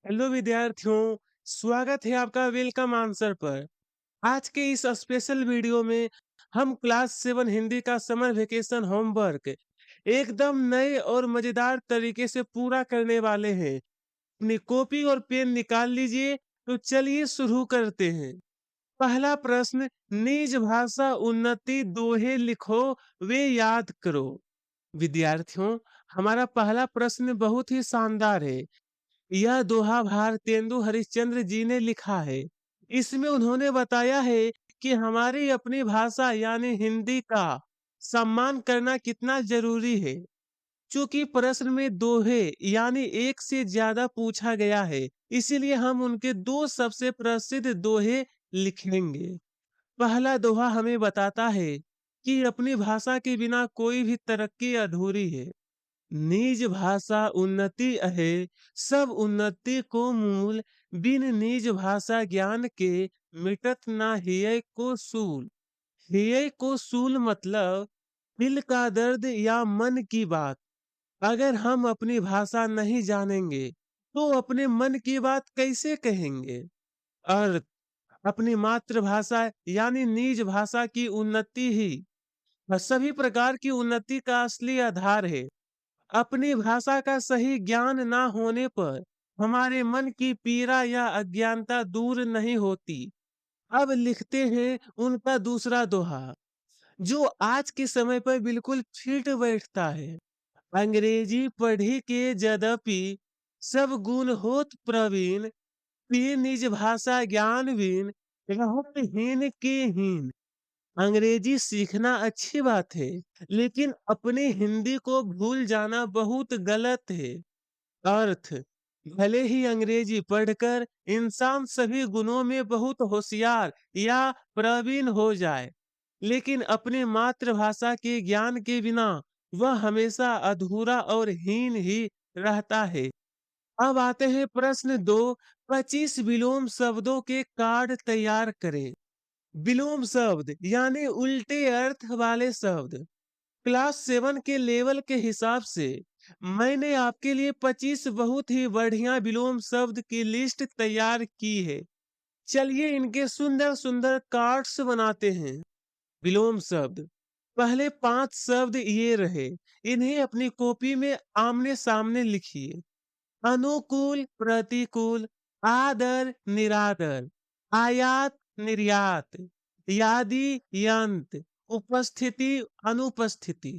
Hello विद्यार्थियों, स्वागत है आपका वेलकम आंसर पर। आज के इस स्पेशल वीडियो में हम क्लास 7 हिंदी का समर वेकेशन होमवर्क एकदम नए और मजेदार तरीके से पूरा करने वाले हैं। अपनी कॉपी और पेन निकाल लीजिए, तो चलिए शुरू करते हैं। पहला प्रश्न, निज भाषा उन्नति दोहे लिखो वे याद करो। विद्यार्थियों, हमारा पहला प्रश्न बहुत ही शानदार है। यह दोहा भारतेंदु हरिश्चंद्र जी ने लिखा है। इसमें उन्होंने बताया है कि हमारी अपनी भाषा यानी हिंदी का सम्मान करना कितना जरूरी है। चूंकि प्रश्न में दोहे यानी एक से ज्यादा पूछा गया है, इसीलिए हम उनके दो सबसे प्रसिद्ध दोहे लिखेंगे। पहला दोहा हमें बताता है कि अपनी भाषा के बिना कोई भी तरक्की अधूरी है। निज भाषा उन्नति अहे, सब उन्नति को मूल। बिन निज भाषा ज्ञान के, मिटत ना हिय को सूल। हिय को सूल मतलब दिल का दर्द या मन की बात। अगर हम अपनी भाषा नहीं जानेंगे तो अपने मन की बात कैसे कहेंगे। अर्थ, अपनी मातृभाषा यानी निज भाषा की उन्नति ही सभी प्रकार की उन्नति का असली आधार है। अपनी भाषा का सही ज्ञान ना होने पर हमारे मन की पीड़ा या अज्ञानता दूर नहीं होती। अब लिखते हैं उनका दूसरा दोहा, जो आज के समय पर बिल्कुल फिट बैठता है। अंग्रेजी पढ़ी के यद्यपि सब गुण होत प्रवीण, पी निज भाषा ज्ञान बीन, रहत हीन के हीन। अंग्रेजी सीखना अच्छी बात है, लेकिन अपनी हिंदी को भूल जाना बहुत गलत है। अर्थ, भले ही अंग्रेजी पढ़कर इंसान सभी गुणों में बहुत होशियार या प्रवीण हो जाए, लेकिन अपनी मातृभाषा के ज्ञान के बिना वह हमेशा अधूरा और हीन ही रहता है। अब आते हैं प्रश्न दो, 25 विलोम शब्दों के कार्ड तैयार करें। विलोम शब्द यानी उल्टे अर्थ वाले शब्द। क्लास 7 के लेवल के हिसाब से मैंने आपके लिए 25 बहुत ही बढ़िया विलोम शब्द की लिस्ट तैयार की है। चलिए इनके सुंदर सुंदर कार्ड्स बनाते हैं। विलोम शब्द, पहले 5 शब्द ये रहे, इन्हें अपनी कॉपी में आमने सामने लिखिए। अनुकूल प्रतिकूल, आदर निरादर, आयात निर्यात, यादि यंत, उपस्थिति अनुपस्थिति।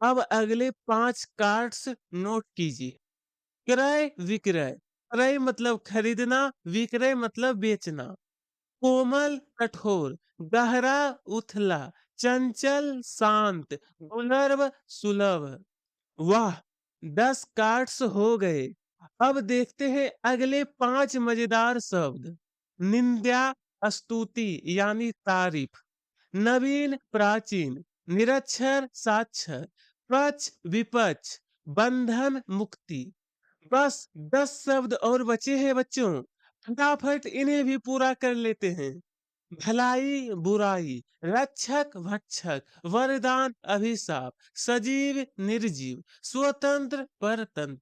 अब अगले 5 कार्ड्स नोट कीजिए। क्रय विक्रय, क्रय मतलब खरीदना, विक्रय मतलब बेचना। कोमल कठोर, गहरा उथला, चंचल शांत, दुर्लभ सुलभ। वाह, 10 कार्ड्स हो गए। अब देखते हैं अगले 5 मजेदार शब्द। निंदा, स्तुति यानी तारीफ, नवीन प्राचीन, निरक्षर साक्षर, पक्ष विपक्ष, बंधन मुक्ति। बस 10 शब्द और बचे हैं बच्चों, फटाफट इन्हें भी पूरा कर लेते हैं। भलाई बुराई, रक्षक भक्षक, वरदान अभिशाप, सजीव निर्जीव, स्वतंत्र परतंत्र।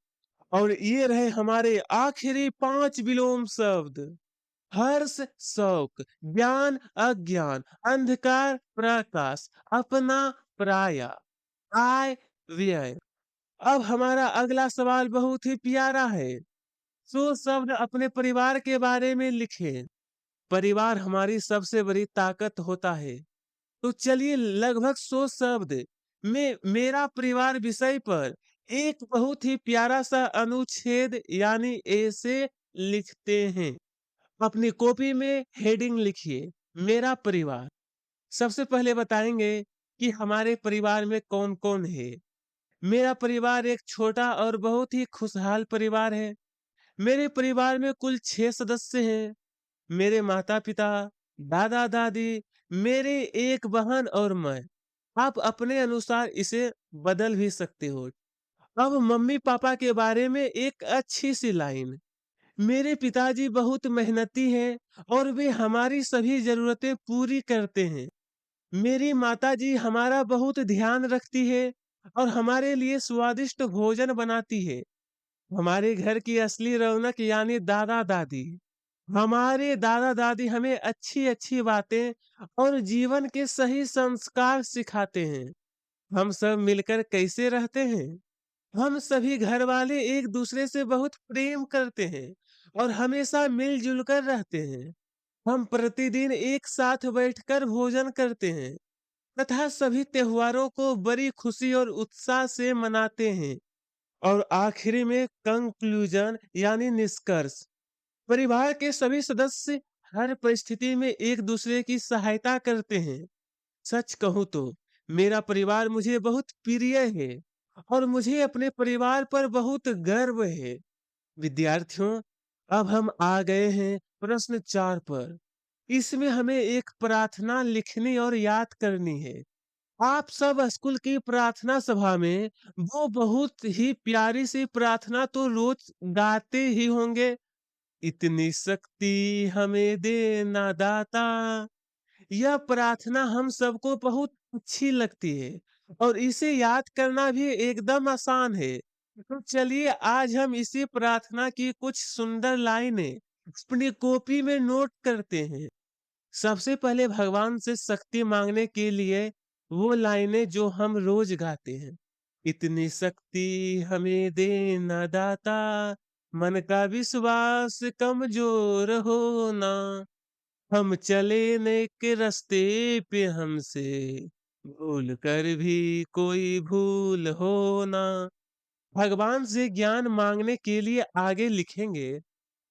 और ये रहे हमारे आखिरी 5 विलोम शब्द। हर्ष शौक, ज्ञान अज्ञान, अंधकार प्रकाश, अपना पराया, आय व्यय। अब हमारा अगला सवाल बहुत ही प्यारा है। सो शब्द अपने परिवार के बारे में लिखें। परिवार हमारी सबसे बड़ी ताकत होता है। तो चलिए लगभग 100 शब्द में मेरा परिवार विषय पर एक बहुत ही प्यारा सा अनुच्छेद यानी ऐसे लिखते हैं। अपनी कॉपी में हेडिंग लिखिए, मेरा परिवार। सबसे पहले बताएंगे कि हमारे परिवार में कौन कौन है। मेरा परिवार एक छोटा और बहुत ही खुशहाल परिवार है। मेरे परिवार में कुल 6 सदस्य हैं। मेरे माता पिता, दादा दादी, मेरे एक बहन और मैं। आप अपने अनुसार इसे बदल भी सकते हो। अब मम्मी पापा के बारे में एक अच्छी सी लाइन। मेरे पिताजी बहुत मेहनती हैं और वे हमारी सभी जरूरतें पूरी करते हैं। मेरी माताजी हमारा बहुत ध्यान रखती है और हमारे लिए स्वादिष्ट भोजन बनाती है। हमारे घर की असली रौनक यानी दादा-दादी। हमारे दादा-दादी हमें अच्छी-अच्छी बातें और जीवन के सही संस्कार सिखाते हैं। हम सब मिलकर कैसे रहते हैं? हम सभी घरवाले एक-दूसरे से बहुत प्रेम करते हैं और हमेशा मिल-जुल कर रहते हैं। हम प्रतिदिन एक साथ बैठकर भोजन करते हैं तथा सभी त्योहारों को बड़ी खुशी और उत्साह से मनाते हैं। और आखिरी में कंक्लूजन यानी निष्कर्ष, परिवार के सभी सदस्य हर परिस्थिति में एक दूसरे की सहायता करते हैं। सच कहूँ तो मेरा परिवार मुझे बहुत प्रिय है और मुझे अपने परिवार पर बहुत गर्व है। विद्यार्थियों, अब हम आ गए हैं प्रश्न 4 पर। इसमें हमें एक प्रार्थना लिखनी और याद करनी है। आप सब स्कूल की प्रार्थना सभा में वो बहुत ही प्यारी सी प्रार्थना तो रोज गाते ही होंगे। इतनी शक्ति हमें देना दाता। यह प्रार्थना हम सबको बहुत अच्छी लगती है और इसे याद करना भी एकदम आसान है। तो चलिए आज हम इसी प्रार्थना की कुछ सुंदर लाइनें अपनी कॉपी में नोट करते हैं। सबसे पहले भगवान से शक्ति मांगने के लिए वो लाइनें जो हम रोज गाते हैं। इतनी शक्ति हमें देना दाता, मन का विश्वास कमजोर होना, हम चले नेक रास्ते पे हमसे भूल कर भी कोई भूल हो ना। भगवान से ज्ञान मांगने के लिए आगे लिखेंगे,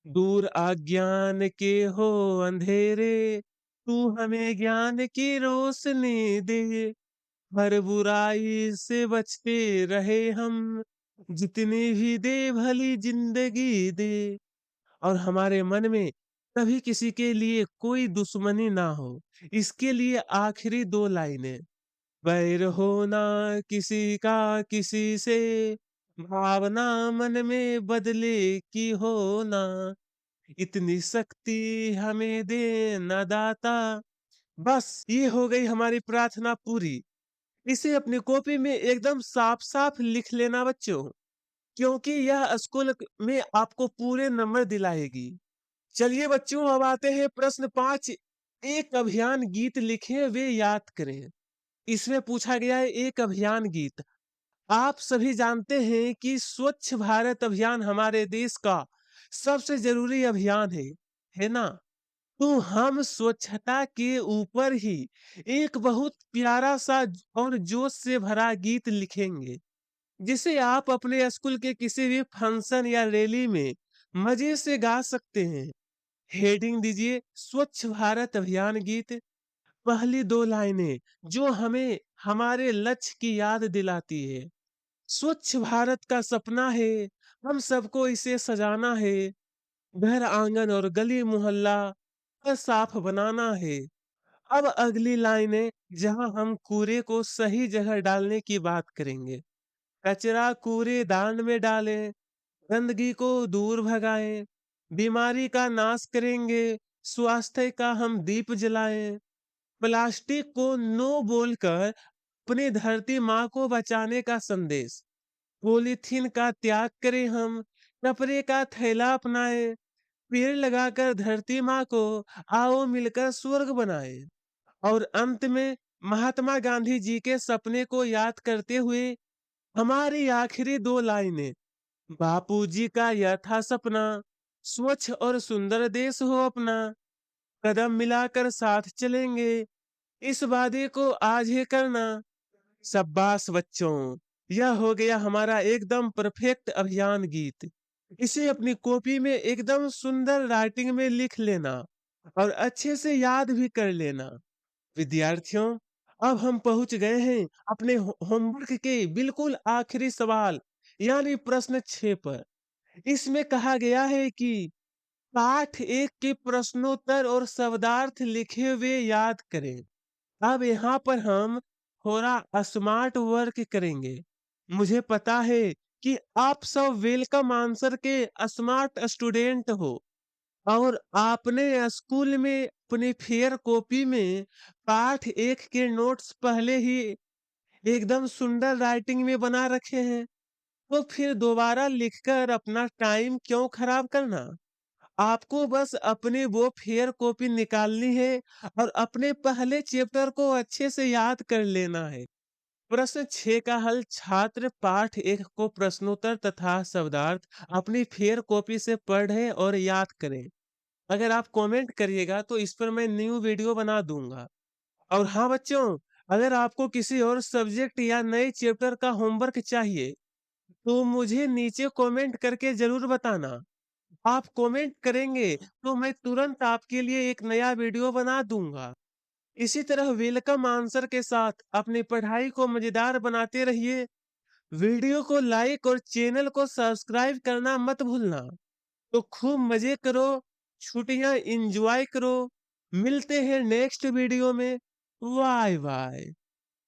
दूर अज्ञान के हो अंधेरे, तू हमें ज्ञान की रोशनी दे, हर बुराई से बचते रहे हम, जितनी भी दे भली जिंदगी दे। और हमारे मन में कभी किसी के लिए कोई दुश्मनी ना हो, इसके लिए आखिरी दो लाइनें, बैर होना किसी का किसी से, भावना मन में बदले की हो ना, इतनी शक्ति हमें दे ना दाता। बस ये हो गई हमारी प्रार्थना पूरी। इसे अपनी कॉपी में एकदम साफ-साफ लिख लेना बच्चों, क्योंकि यह स्कूल में आपको पूरे नंबर दिलाएगी। चलिए बच्चों अब आते हैं प्रश्न 5। एक अभियान गीत लिखें वे याद करें। इसमें पूछा गया है एक अभियान गीत। आप सभी जानते हैं कि स्वच्छ भारत अभियान हमारे देश का सबसे जरूरी अभियान है ना? तो हम स्वच्छता के ऊपर ही एक बहुत प्यारा सा और जोश से भरा गीत लिखेंगे, जिसे आप अपने स्कूल के किसी भी फंक्शन या रैली में मजे से गा सकते हैं। हेडिंग दीजिए स्वच्छ भारत अभियान गीत। पहली दो लाइनें जो हमें हमारे लक्ष्य की याद दिलाती है। स्वच्छ भारत का सपना है, हम सबको इसे सजाना है, घर आंगन और गली मोहल्ला साफ बनाना है। अब अगली लाइनें जहां हम कूड़े को सही जगह डालने की बात करेंगे। कचरा कूड़ेदान में डालें, गंदगी को दूर भगाएं, बीमारी का नाश करेंगे, स्वास्थ्य का हम दीप जलाएं, प्लास्टिक को नो बोलकर अपनी धरती माँ को बचाने का संदेश, पॉलीथीन का त्याग करें हम, कपड़े का थैला अपनाएं, पेड़ लगाकर धरती माँ को आओ मिलकर स्वर्ग बनाएं। और अंत में महात्मा गांधी जी के सपने को याद करते हुए हमारी आखिरी दो लाइनें, बापूजी का यह था सपना, स्वच्छ और सुंदर देश हो अपना, कदम मिलाकर साथ चलेंगे, इस वादे को आज ही करना। शाबाश बच्चों, यह हो गया हमारा एकदम परफेक्ट अभियान गीत। इसे अपनी कॉपी में एकदम सुंदर राइटिंग में लिख लेना और अच्छे से याद भी कर लेना। विद्यार्थियों, अब हम पहुंच गए हैं अपने होमवर्क के बिल्कुल आखिरी सवाल यानी प्रश्न 6 पर। इसमें कहा गया है कि पाठ 1 के प्रश्नोत्तर और शब्दार्थ लिखे हुए याद करें। अब यहाँ पर हम थोड़ा स्मार्ट वर्क करेंगे। मुझे पता है कि आप सब वेलकम आंसर के स्मार्ट स्टूडेंट हो और आपने स्कूल में अपनी फेयर कॉपी में पाठ 1 के नोट्स पहले ही एकदम सुंदर राइटिंग में बना रखे हैं। तो फिर दोबारा लिखकर अपना टाइम क्यों खराब करना? आपको बस अपनी वो फेयर कॉपी निकालनी है और अपने पहले चैप्टर को अच्छे से याद कर लेना है। प्रश्न 6 का हल छात्र पाठ 1 को प्रश्नोत्तर तथा शब्दार्थ अपनी फेयर कॉपी से पढ़ें और याद करें। अगर आप कमेंट करिएगा तो इस पर मैं न्यू वीडियो बना दूंगा। और हाँ बच्चों, अगर आपको किसी और सब्जेक्ट या नए चैप्टर का होमवर्क चाहिए तो मुझे नीचे कमेंट करके जरूर बताना। आप कमेंट करेंगे तो मैं तुरंत आपके लिए एक नया वीडियो बना दूंगा। इसी तरह वेलकम आंसर के साथ अपनी पढ़ाई को मजेदार बनाते रहिए। वीडियो को लाइक और चैनल को सब्सक्राइब करना मत भूलना। तो खूब मजे करो, छुट्टियां एंजॉय करो। मिलते हैं नेक्स्ट वीडियो में। Bye bye.